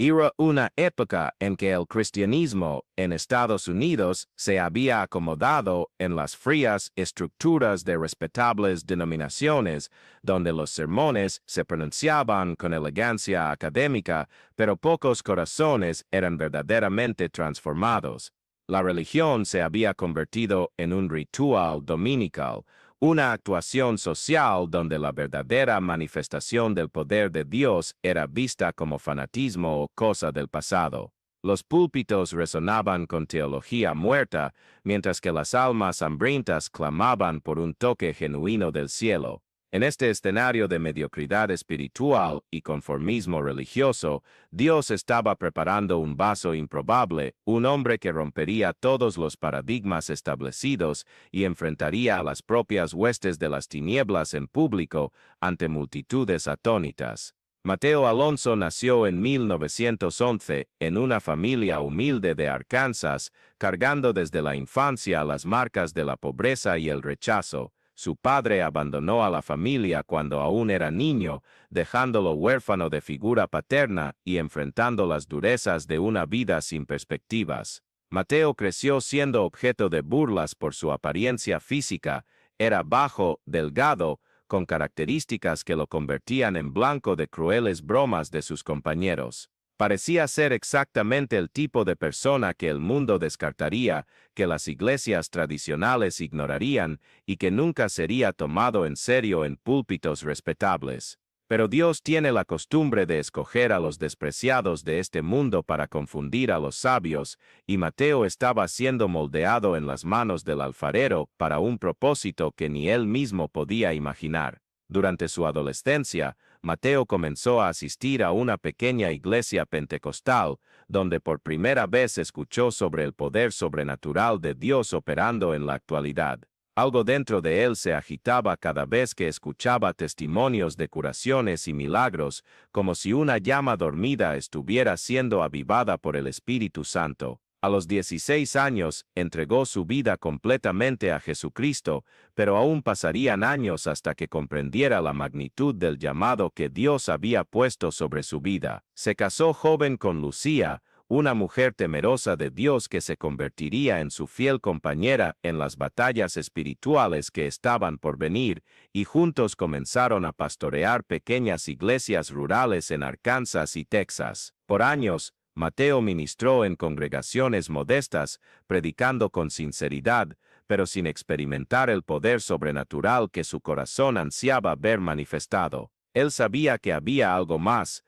Era una época en que el cristianismo en Estados Unidos se había acomodado en las frías estructuras de respetables denominaciones, donde los sermones se pronunciaban con elegancia académica, pero pocos corazones eran verdaderamente transformados. La religión se había convertido en un ritual dominical, una actuación social donde la verdadera manifestación del poder de Dios era vista como fanatismo o cosa del pasado. Los púlpitos resonaban con teología muerta, mientras que las almas hambrientas clamaban por un toque genuino del cielo. En este escenario de mediocridad espiritual y conformismo religioso, Dios estaba preparando un vaso improbable, un hombre que rompería todos los paradigmas establecidos y enfrentaría a las propias huestes de las tinieblas en público ante multitudes atónitas. Mateo Alonso nació en 1911 en una familia humilde de Arkansas, cargando desde la infancia las marcas de la pobreza y el rechazo. Su padre abandonó a la familia cuando aún era niño, dejándolo huérfano de figura paterna y enfrentando las durezas de una vida sin perspectivas. Mateo creció siendo objeto de burlas por su apariencia física. Era bajo, delgado, con características que lo convertían en blanco de crueles bromas de sus compañeros. Parecía ser exactamente el tipo de persona que el mundo descartaría, que las iglesias tradicionales ignorarían y que nunca sería tomado en serio en púlpitos respetables. Pero Dios tiene la costumbre de escoger a los despreciados de este mundo para confundir a los sabios, y Mateo estaba siendo moldeado en las manos del alfarero para un propósito que ni él mismo podía imaginar. Durante su adolescencia, Mateo comenzó a asistir a una pequeña iglesia pentecostal, donde por primera vez escuchó sobre el poder sobrenatural de Dios operando en la actualidad. Algo dentro de él se agitaba cada vez que escuchaba testimonios de curaciones y milagros, como si una llama dormida estuviera siendo avivada por el Espíritu Santo. A los 16 años, entregó su vida completamente a Jesucristo, pero aún pasarían años hasta que comprendiera la magnitud del llamado que Dios había puesto sobre su vida. Se casó joven con Lucía, una mujer temerosa de Dios que se convertiría en su fiel compañera en las batallas espirituales que estaban por venir, y juntos comenzaron a pastorear pequeñas iglesias rurales en Arkansas y Texas. Por años, Mateo ministró en congregaciones modestas, predicando con sinceridad, pero sin experimentar el poder sobrenatural que su corazón ansiaba ver manifestado. Él sabía que había algo más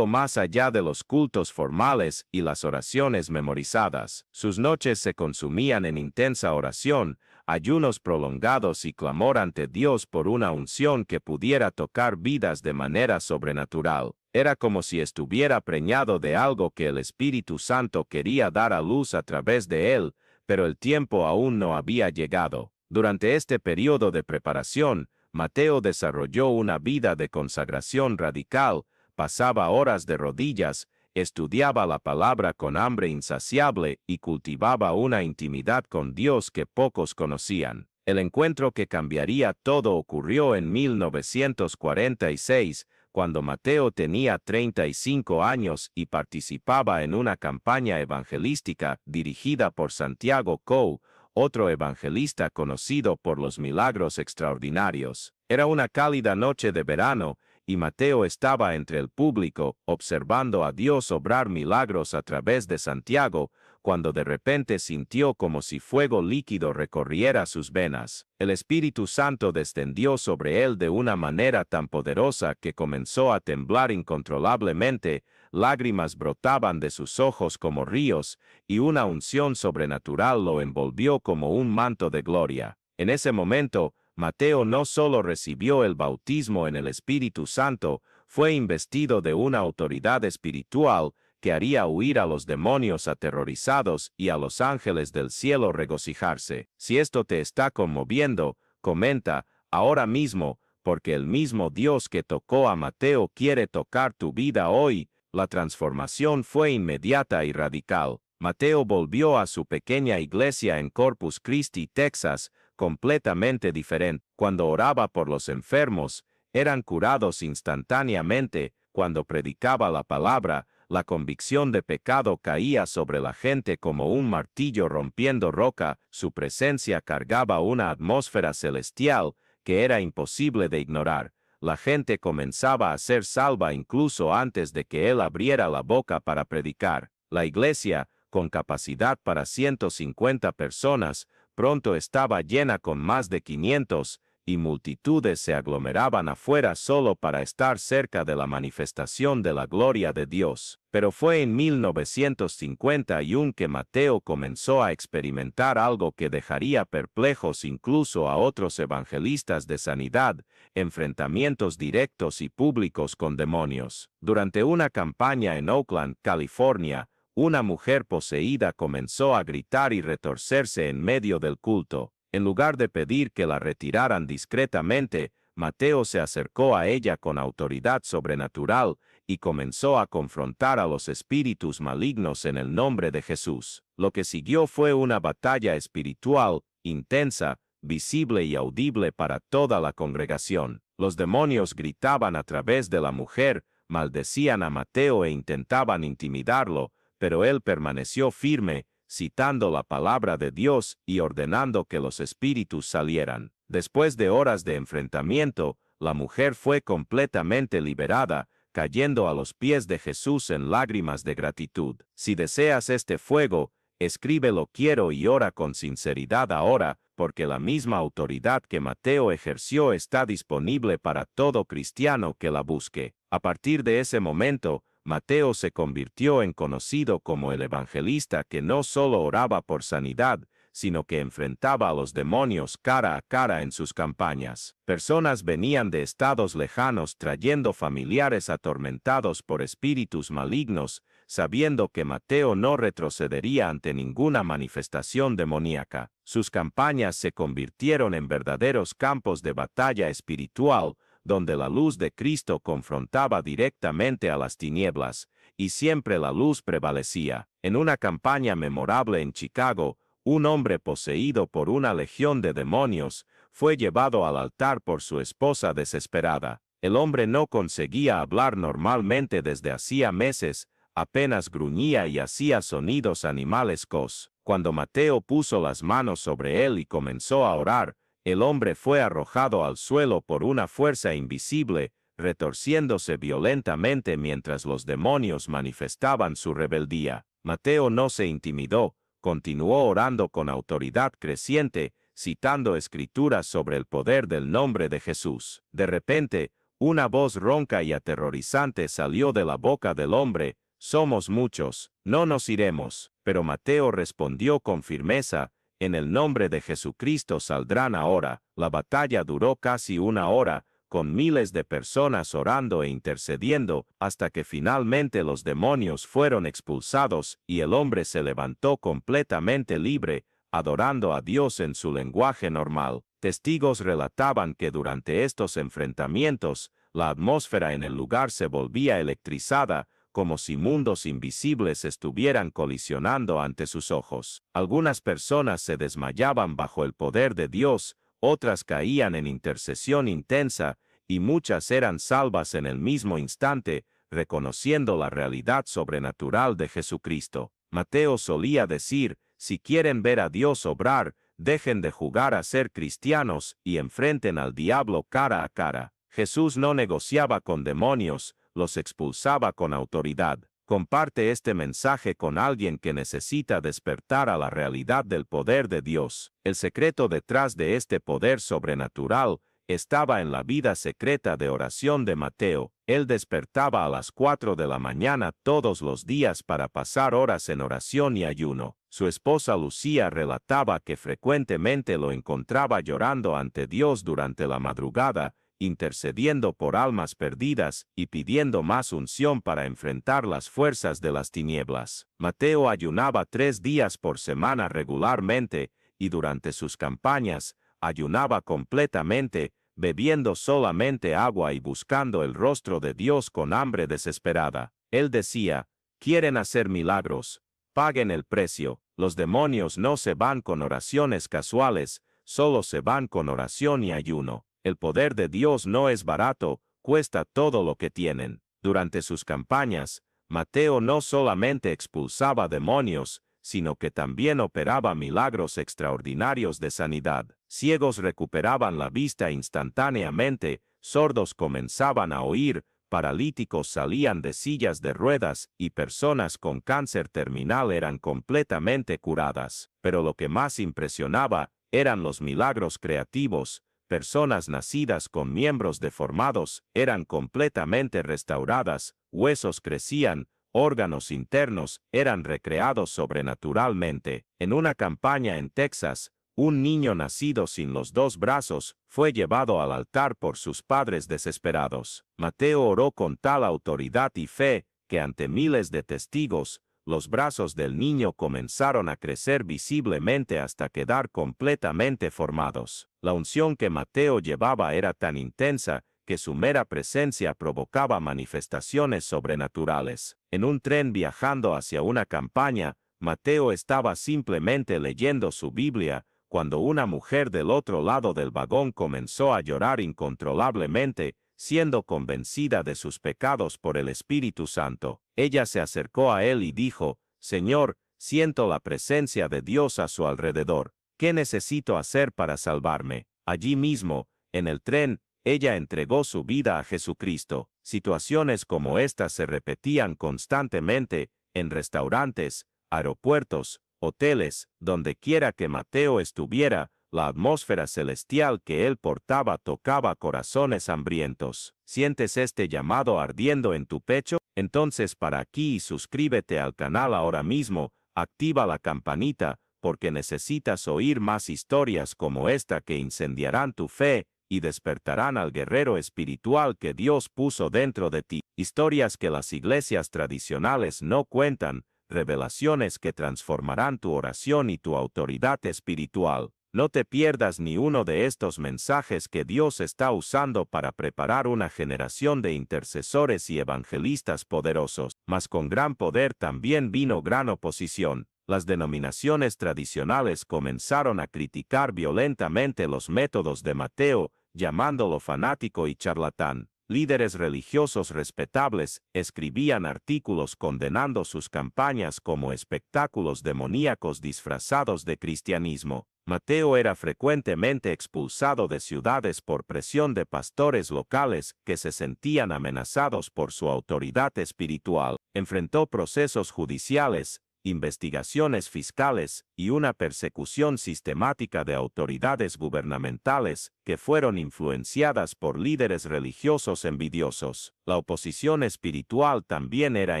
allá de los cultos formales y las oraciones memorizadas. Sus noches se consumían en intensa oración, ayunos prolongados y clamor ante Dios por una unción que pudiera tocar vidas de manera sobrenatural. Era como si estuviera preñado de algo que el Espíritu Santo quería dar a luz a través de él, pero el tiempo aún no había llegado. Durante este periodo de preparación, Mateo desarrolló una vida de consagración radical, pasaba horas de rodillas, estudiaba la palabra con hambre insaciable y cultivaba una intimidad con Dios que pocos conocían. El encuentro que cambiaría todo ocurrió en 1946, cuando Mateo tenía 35 años y participaba en una campaña evangelística dirigida por Santiago Coe, otro evangelista conocido por los milagros extraordinarios. Era una cálida noche de verano, y Mateo estaba entre el público, observando a Dios obrar milagros a través de Santiago, cuando de repente sintió como si fuego líquido recorriera sus venas. El Espíritu Santo descendió sobre él de una manera tan poderosa que comenzó a temblar incontrolablemente, lágrimas brotaban de sus ojos como ríos, y una unción sobrenatural lo envolvió como un manto de gloria. En ese momento, Mateo no solo recibió el bautismo en el Espíritu Santo, fue investido de una autoridad espiritual que haría huir a los demonios aterrorizados y a los ángeles del cielo regocijarse. Si esto te está conmoviendo, comenta ahora mismo, porque el mismo Dios que tocó a Mateo quiere tocar tu vida hoy. La transformación fue inmediata y radical. Mateo volvió a su pequeña iglesia en Corpus Christi, Texas, completamente diferente. Cuando oraba por los enfermos, eran curados instantáneamente. Cuando predicaba la palabra, La convicción de pecado caía sobre la gente como un martillo rompiendo roca, su presencia cargaba una atmósfera celestial que era imposible de ignorar. La gente comenzaba a ser salva incluso antes de que él abriera la boca para predicar. La iglesia, con capacidad para 150 personas, pronto estaba llena con más de 500, y multitudes se aglomeraban afuera solo para estar cerca de la manifestación de la gloria de Dios. Pero fue en 1951 que Mateo comenzó a experimentar algo que dejaría perplejos incluso a otros evangelistas de sanidad: enfrentamientos directos y públicos con demonios. Durante una campaña en Oakland, California, una mujer poseída comenzó a gritar y retorcerse en medio del culto. En lugar de pedir que la retiraran discretamente, Mateo se acercó a ella con autoridad sobrenatural y comenzó a confrontar a los espíritus malignos en el nombre de Jesús. Lo que siguió fue una batalla espiritual, intensa, visible y audible para toda la congregación. Los demonios gritaban a través de la mujer, maldecían a Mateo e intentaban intimidarlo, pero él permaneció firme, citando la palabra de Dios y ordenando que los espíritus salieran. Después de horas de enfrentamiento, la mujer fue completamente liberada, cayendo a los pies de Jesús en lágrimas de gratitud. Si deseas este fuego, escríbelo quiero y ora con sinceridad ahora, porque la misma autoridad que Mateo ejerció está disponible para todo cristiano que la busque. A partir de ese momento, Mateo se convirtió en conocido como el evangelista que no solo oraba por sanidad, sino que enfrentaba a los demonios cara a cara en sus campañas. Personas venían de estados lejanos trayendo familiares atormentados por espíritus malignos, sabiendo que Mateo no retrocedería ante ninguna manifestación demoníaca. Sus campañas se convirtieron en verdaderos campos de batalla espiritual, donde la luz de Cristo confrontaba directamente a las tinieblas, y siempre la luz prevalecía. En una campaña memorable en Chicago, un hombre poseído por una legión de demonios fue llevado al altar por su esposa desesperada. El hombre no conseguía hablar normalmente desde hacía meses, apenas gruñía y hacía sonidos animalescos. Cuando Mateo puso las manos sobre él y comenzó a orar, el hombre fue arrojado al suelo por una fuerza invisible, retorciéndose violentamente mientras los demonios manifestaban su rebeldía. Mateo no se intimidó, continuó orando con autoridad creciente, citando escrituras sobre el poder del nombre de Jesús. De repente, una voz ronca y aterrorizante salió de la boca del hombre: «Somos muchos, no nos iremos». Pero Mateo respondió con firmeza: «En el nombre de Jesucristo saldrán ahora». La batalla duró casi una hora, con miles de personas orando e intercediendo, hasta que finalmente los demonios fueron expulsados y el hombre se levantó completamente libre, adorando a Dios en su lenguaje normal. Testigos relataban que durante estos enfrentamientos, la atmósfera en el lugar se volvía electrizada, como si mundos invisibles estuvieran colisionando ante sus ojos. Algunas personas se desmayaban bajo el poder de Dios, otras caían en intercesión intensa, y muchas eran salvas en el mismo instante, reconociendo la realidad sobrenatural de Jesucristo. Mateo solía decir: si quieren ver a Dios obrar, dejen de jugar a ser cristianos y enfrenten al diablo cara a cara. Jesús no negociaba con demonios, los expulsaba con autoridad. Comparte este mensaje con alguien que necesita despertar a la realidad del poder de Dios. El secreto detrás de este poder sobrenatural estaba en la vida secreta de oración de Mateo. Él despertaba a las 4 de la mañana todos los días para pasar horas en oración y ayuno. Su esposa Lucía relataba que frecuentemente lo encontraba llorando ante Dios durante la madrugada, intercediendo por almas perdidas y pidiendo más unción para enfrentar las fuerzas de las tinieblas. Mateo ayunaba 3 días por semana regularmente, y durante sus campañas, ayunaba completamente, bebiendo solamente agua y buscando el rostro de Dios con hambre desesperada. Él decía: «Quieren hacer milagros, paguen el precio». Los demonios no se van con oraciones casuales, solo se van con oración y ayuno. El poder de Dios no es barato, cuesta todo lo que tienen. Durante sus campañas, Mateo no solamente expulsaba demonios, sino que también operaba milagros extraordinarios de sanidad. Ciegos recuperaban la vista instantáneamente, sordos comenzaban a oír, paralíticos salían de sillas de ruedas y personas con cáncer terminal eran completamente curadas. Pero lo que más impresionaba eran los milagros creativos. Personas nacidas con miembros deformados eran completamente restauradas, huesos crecían, órganos internos eran recreados sobrenaturalmente. En una campaña en Texas, un niño nacido sin los dos brazos fue llevado al altar por sus padres desesperados. Mateo oró con tal autoridad y fe que ante miles de testigos, los brazos del niño comenzaron a crecer visiblemente hasta quedar completamente formados. La unción que Mateo llevaba era tan intensa que su mera presencia provocaba manifestaciones sobrenaturales. En un tren viajando hacia una campaña, Mateo estaba simplemente leyendo su Biblia, cuando una mujer del otro lado del vagón comenzó a llorar incontrolablemente, siendo convencida de sus pecados por el Espíritu Santo. Ella se acercó a él y dijo: «Señor, siento la presencia de Dios a su alrededor. ¿Qué necesito hacer para salvarme?». Allí mismo, en el tren, ella entregó su vida a Jesucristo. Situaciones como estas se repetían constantemente en restaurantes, aeropuertos, hoteles, donde quiera que Mateo estuviera. La atmósfera celestial que él portaba tocaba corazones hambrientos. ¿Sientes este llamado ardiendo en tu pecho? Entonces para aquí y suscríbete al canal ahora mismo, activa la campanita, porque necesitas oír más historias como esta que incendiarán tu fe y despertarán al guerrero espiritual que Dios puso dentro de ti. Historias que las iglesias tradicionales no cuentan, revelaciones que transformarán tu oración y tu autoridad espiritual. No te pierdas ni uno de estos mensajes que Dios está usando para preparar una generación de intercesores y evangelistas poderosos. Mas con gran poder también vino gran oposición. Las denominaciones tradicionales comenzaron a criticar violentamente los métodos de Mateo, llamándolo fanático y charlatán. Líderes religiosos respetables escribían artículos condenando sus campañas como espectáculos demoníacos disfrazados de cristianismo. Mateo era frecuentemente expulsado de ciudades por presión de pastores locales que se sentían amenazados por su autoridad espiritual. Enfrentó procesos judiciales, investigaciones fiscales y una persecución sistemática de autoridades gubernamentales que fueron influenciadas por líderes religiosos envidiosos. La oposición espiritual también era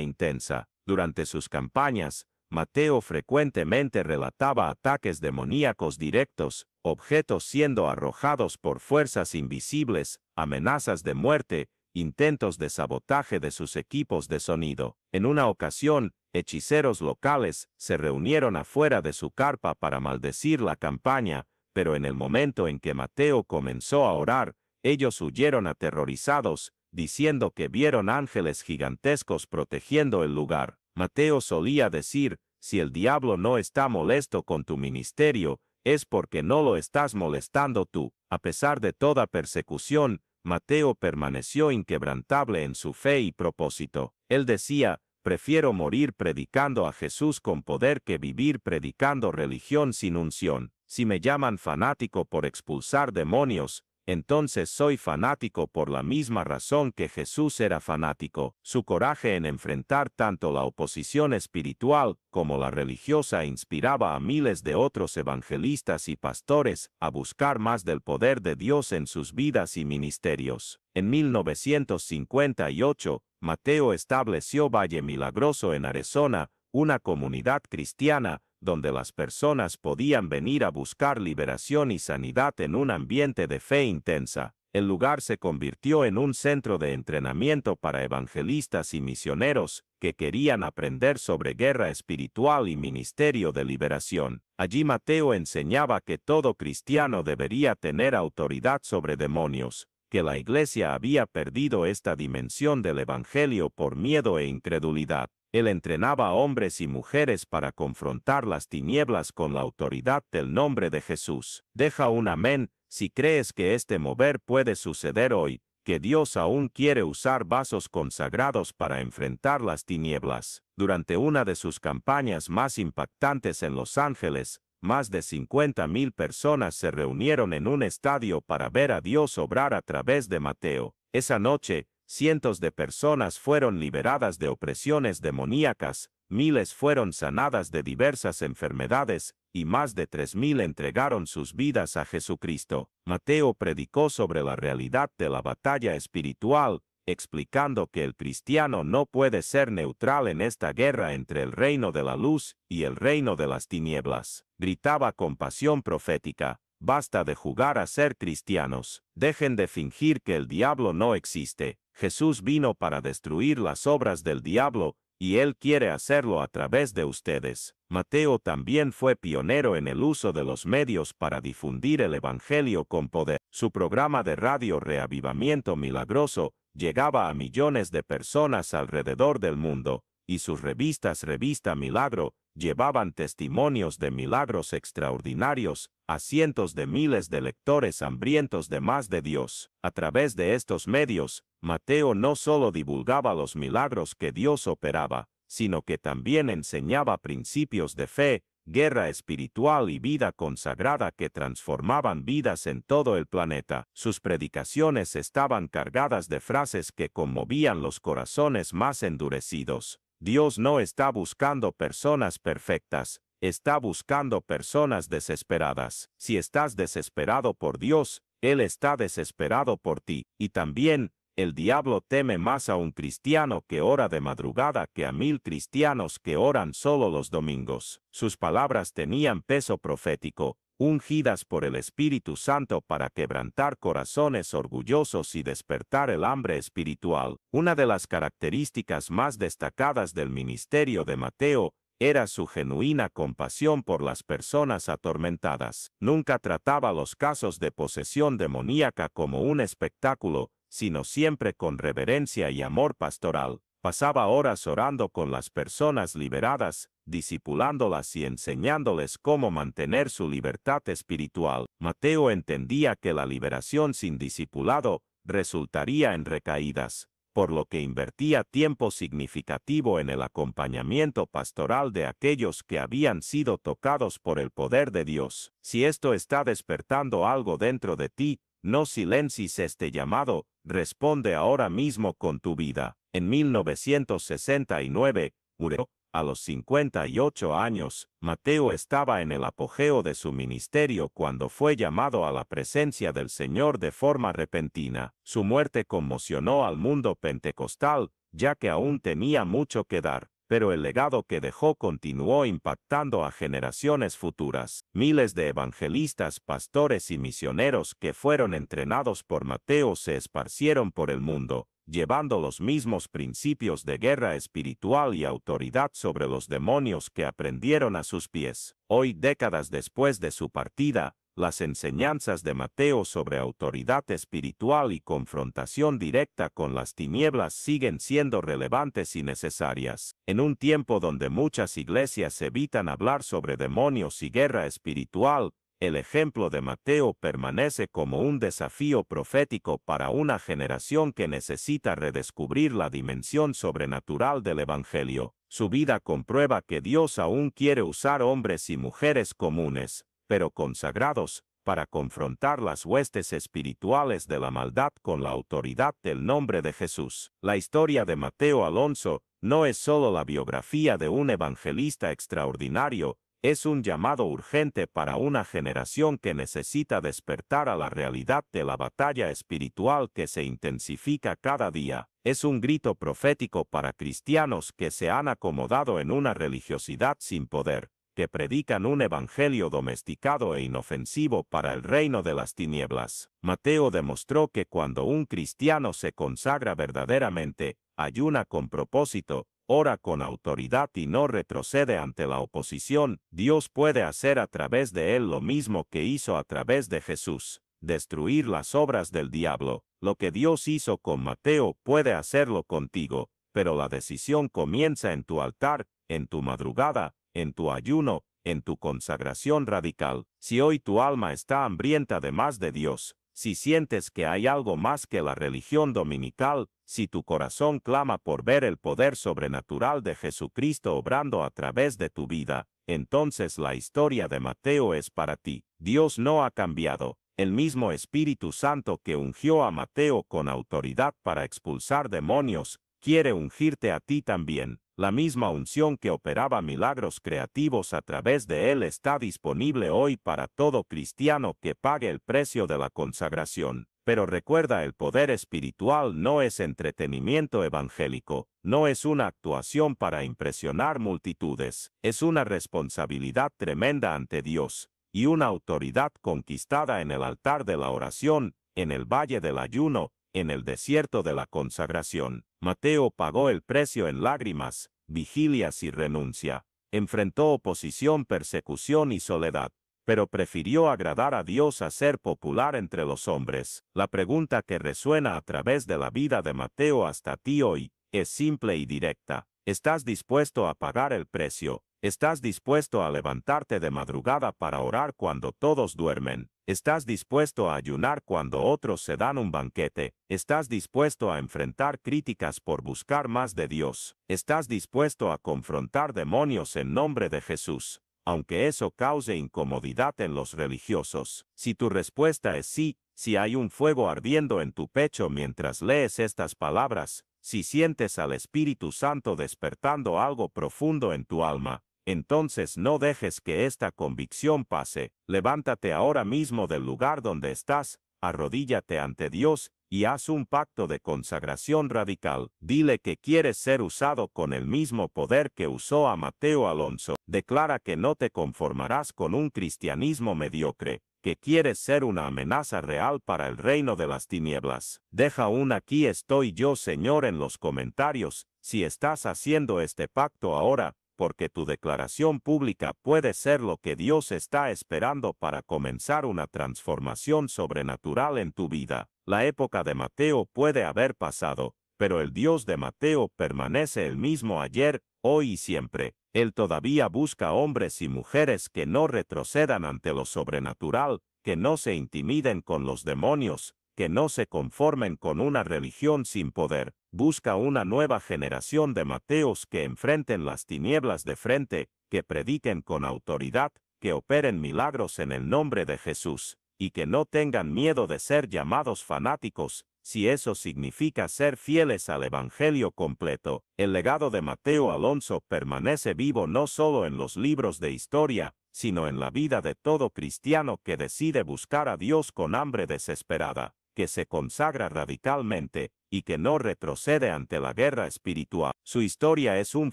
intensa. Durante sus campañas, Mateo frecuentemente relataba ataques demoníacos directos, objetos siendo arrojados por fuerzas invisibles, amenazas de muerte, intentos de sabotaje de sus equipos de sonido. En una ocasión, hechiceros locales se reunieron afuera de su carpa para maldecir la campaña, pero en el momento en que Mateo comenzó a orar, ellos huyeron aterrorizados, diciendo que vieron ángeles gigantescos protegiendo el lugar. Mateo solía decir: «Si el diablo no está molesto con tu ministerio, es porque no lo estás molestando tú». A pesar de toda persecución, Mateo permaneció inquebrantable en su fe y propósito. Él decía: «Prefiero morir predicando a Jesús con poder que vivir predicando religión sin unción. Si me llaman fanático por expulsar demonios, entonces soy fanático por la misma razón que Jesús era fanático». Su coraje en enfrentar tanto la oposición espiritual como la religiosa inspiraba a miles de otros evangelistas y pastores a buscar más del poder de Dios en sus vidas y ministerios. En 1958, Mateo estableció Valle Milagroso en Arizona, una comunidad cristiana donde las personas podían venir a buscar liberación y sanidad en un ambiente de fe intensa. El lugar se convirtió en un centro de entrenamiento para evangelistas y misioneros que querían aprender sobre guerra espiritual y ministerio de liberación. Allí Mateo enseñaba que todo cristiano debería tener autoridad sobre demonios, que la iglesia había perdido esta dimensión del evangelio por miedo e incredulidad. Él entrenaba a hombres y mujeres para confrontar las tinieblas con la autoridad del nombre de Jesús. Deja un amén si crees que este mover puede suceder hoy. que Dios aún quiere usar vasos consagrados para enfrentar las tinieblas. Durante una de sus campañas más impactantes en Los Ángeles, más de 50,000 personas se reunieron en un estadio para ver a Dios obrar a través de Mateo. Esa noche, cientos de personas fueron liberadas de opresiones demoníacas, miles fueron sanadas de diversas enfermedades, y más de 3,000 entregaron sus vidas a Jesucristo. Mateo predicó sobre la realidad de la batalla espiritual, explicando que el cristiano no puede ser neutral en esta guerra entre el reino de la luz y el reino de las tinieblas. Gritaba con pasión profética: basta de jugar a ser cristianos. Dejen de fingir que el diablo no existe. Jesús vino para destruir las obras del diablo, y Él quiere hacerlo a través de ustedes. Mateo también fue pionero en el uso de los medios para difundir el Evangelio con poder. Su programa de radio Reavivamiento Milagroso llegaba a millones de personas alrededor del mundo, y sus revistas Revista Milagro llevaban testimonios de milagros extraordinarios a cientos de miles de lectores hambrientos de más de Dios. A través de estos medios, Mateo no solo divulgaba los milagros que Dios operaba, sino que también enseñaba principios de fe, guerra espiritual y vida consagrada que transformaban vidas en todo el planeta. Sus predicaciones estaban cargadas de frases que conmovían los corazones más endurecidos. Dios no está buscando personas perfectas, está buscando personas desesperadas. Si estás desesperado por Dios, Él está desesperado por ti. Y también, el diablo teme más a un cristiano que ora de madrugada que a 1,000 cristianos que oran solo los domingos. Sus palabras tenían peso profético, ungidas por el Espíritu Santo para quebrantar corazones orgullosos y despertar el hambre espiritual. Una de las características más destacadas del ministerio de Mateo era su genuina compasión por las personas atormentadas. Nunca trataba los casos de posesión demoníaca como un espectáculo, sino siempre con reverencia y amor pastoral. Pasaba horas orando con las personas liberadas, discipulándolas y enseñándoles cómo mantener su libertad espiritual. Mateo entendía que la liberación sin discipulado resultaría en recaídas, por lo que invertía tiempo significativo en el acompañamiento pastoral de aquellos que habían sido tocados por el poder de Dios. Si esto está despertando algo dentro de ti, no silencies este llamado, responde ahora mismo con tu vida. En 1969, murió a los 58 años. Mateo estaba en el apogeo de su ministerio cuando fue llamado a la presencia del Señor de forma repentina. Su muerte conmocionó al mundo pentecostal, ya que aún tenía mucho que dar, pero el legado que dejó continuó impactando a generaciones futuras. Miles de evangelistas, pastores y misioneros que fueron entrenados por Mateo se esparcieron por el mundo, llevando los mismos principios de guerra espiritual y autoridad sobre los demonios que aprendieron a sus pies. Hoy, décadas después de su partida, las enseñanzas de Mateo sobre autoridad espiritual y confrontación directa con las tinieblas siguen siendo relevantes y necesarias. En un tiempo donde muchas iglesias evitan hablar sobre demonios y guerra espiritual, el ejemplo de Mateo permanece como un desafío profético para una generación que necesita redescubrir la dimensión sobrenatural del Evangelio. Su vida comprueba que Dios aún quiere usar hombres y mujeres comunes, pero consagrados, para confrontar las huestes espirituales de la maldad con la autoridad del nombre de Jesús. La historia de Mateo Alonso no es solo la biografía de un evangelista extraordinario, es un llamado urgente para una generación que necesita despertar a la realidad de la batalla espiritual que se intensifica cada día. Es un grito profético para cristianos que se han acomodado en una religiosidad sin poder, que predican un evangelio domesticado e inofensivo para el reino de las tinieblas. Mateo demostró que cuando un cristiano se consagra verdaderamente, ayuna con propósito, ora con autoridad y no retrocede ante la oposición, Dios puede hacer a través de él lo mismo que hizo a través de Jesús: destruir las obras del diablo. Lo que Dios hizo con Mateo puede hacerlo contigo, pero la decisión comienza en tu altar, en tu madrugada, en tu ayuno, en tu consagración radical. Si hoy tu alma está hambrienta de más de Dios, si sientes que hay algo más que la religión dominical, si tu corazón clama por ver el poder sobrenatural de Jesucristo obrando a través de tu vida, entonces la historia de Mateo es para ti. Dios no ha cambiado. El mismo Espíritu Santo que ungió a Mateo con autoridad para expulsar demonios, quiere ungirte a ti también. La misma unción que operaba milagros creativos a través de él está disponible hoy para todo cristiano que pague el precio de la consagración. Pero recuerda, el poder espiritual no es entretenimiento evangélico, no es una actuación para impresionar multitudes, es una responsabilidad tremenda ante Dios, y una autoridad conquistada en el altar de la oración, en el valle del ayuno, en el desierto de la consagración. Mateo pagó el precio en lágrimas, vigilias y renuncia. Enfrentó oposición, persecución y soledad, pero prefirió agradar a Dios a ser popular entre los hombres. La pregunta que resuena a través de la vida de Mateo hasta ti hoy es simple y directa. ¿Estás dispuesto a pagar el precio? ¿Estás dispuesto a levantarte de madrugada para orar cuando todos duermen? ¿Estás dispuesto a ayunar cuando otros se dan un banquete? ¿Estás dispuesto a enfrentar críticas por buscar más de Dios? ¿Estás dispuesto a confrontar demonios en nombre de Jesús, aunque eso cause incomodidad en los religiosos? Si tu respuesta es sí, si hay un fuego ardiendo en tu pecho mientras lees estas palabras, si sientes al Espíritu Santo despertando algo profundo en tu alma, entonces no dejes que esta convicción pase. Levántate ahora mismo del lugar donde estás, arrodíllate ante Dios y haz un pacto de consagración radical. Dile que quieres ser usado con el mismo poder que usó a Mateo Alonso. Declara que no te conformarás con un cristianismo mediocre, que quieres ser una amenaza real para el reino de las tinieblas. Deja un "aquí estoy yo, Señor" en los comentarios si estás haciendo este pacto ahora, porque tu declaración pública puede ser lo que Dios está esperando para comenzar una transformación sobrenatural en tu vida. La época de Mateo puede haber pasado, pero el Dios de Mateo permanece el mismo ayer, hoy y siempre. Él todavía busca hombres y mujeres que no retrocedan ante lo sobrenatural, que no se intimiden con los demonios, que no se conformen con una religión sin poder. Busca una nueva generación de Mateos que enfrenten las tinieblas de frente, que prediquen con autoridad, que operen milagros en el nombre de Jesús, y que no tengan miedo de ser llamados fanáticos, si eso significa ser fieles al Evangelio completo. El legado de Mateo Alonso permanece vivo no solo en los libros de historia, sino en la vida de todo cristiano que decide buscar a Dios con hambre desesperada, que se consagra radicalmente, y que no retrocede ante la guerra espiritual. Su historia es un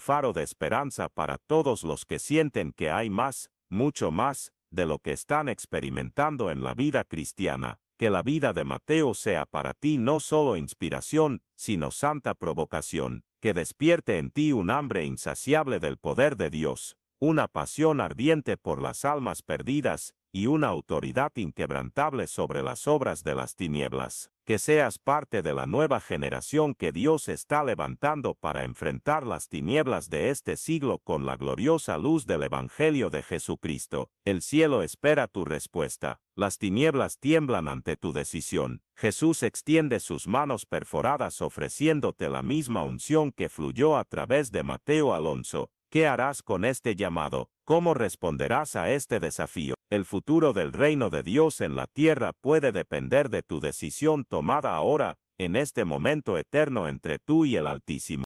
faro de esperanza para todos los que sienten que hay más, mucho más, de lo que están experimentando en la vida cristiana. Que la vida de Mateo sea para ti no solo inspiración, sino santa provocación, que despierte en ti un hambre insaciable del poder de Dios, una pasión ardiente por las almas perdidas, y una autoridad inquebrantable sobre las obras de las tinieblas. Que seas parte de la nueva generación que Dios está levantando para enfrentar las tinieblas de este siglo con la gloriosa luz del Evangelio de Jesucristo. El cielo espera tu respuesta. Las tinieblas tiemblan ante tu decisión. Jesús extiende sus manos perforadas ofreciéndote la misma unción que fluyó a través de Mateo Alonso. ¿Qué harás con este llamado? ¿Cómo responderás a este desafío? El futuro del reino de Dios en la tierra puede depender de tu decisión tomada ahora, en este momento eterno entre tú y el Altísimo.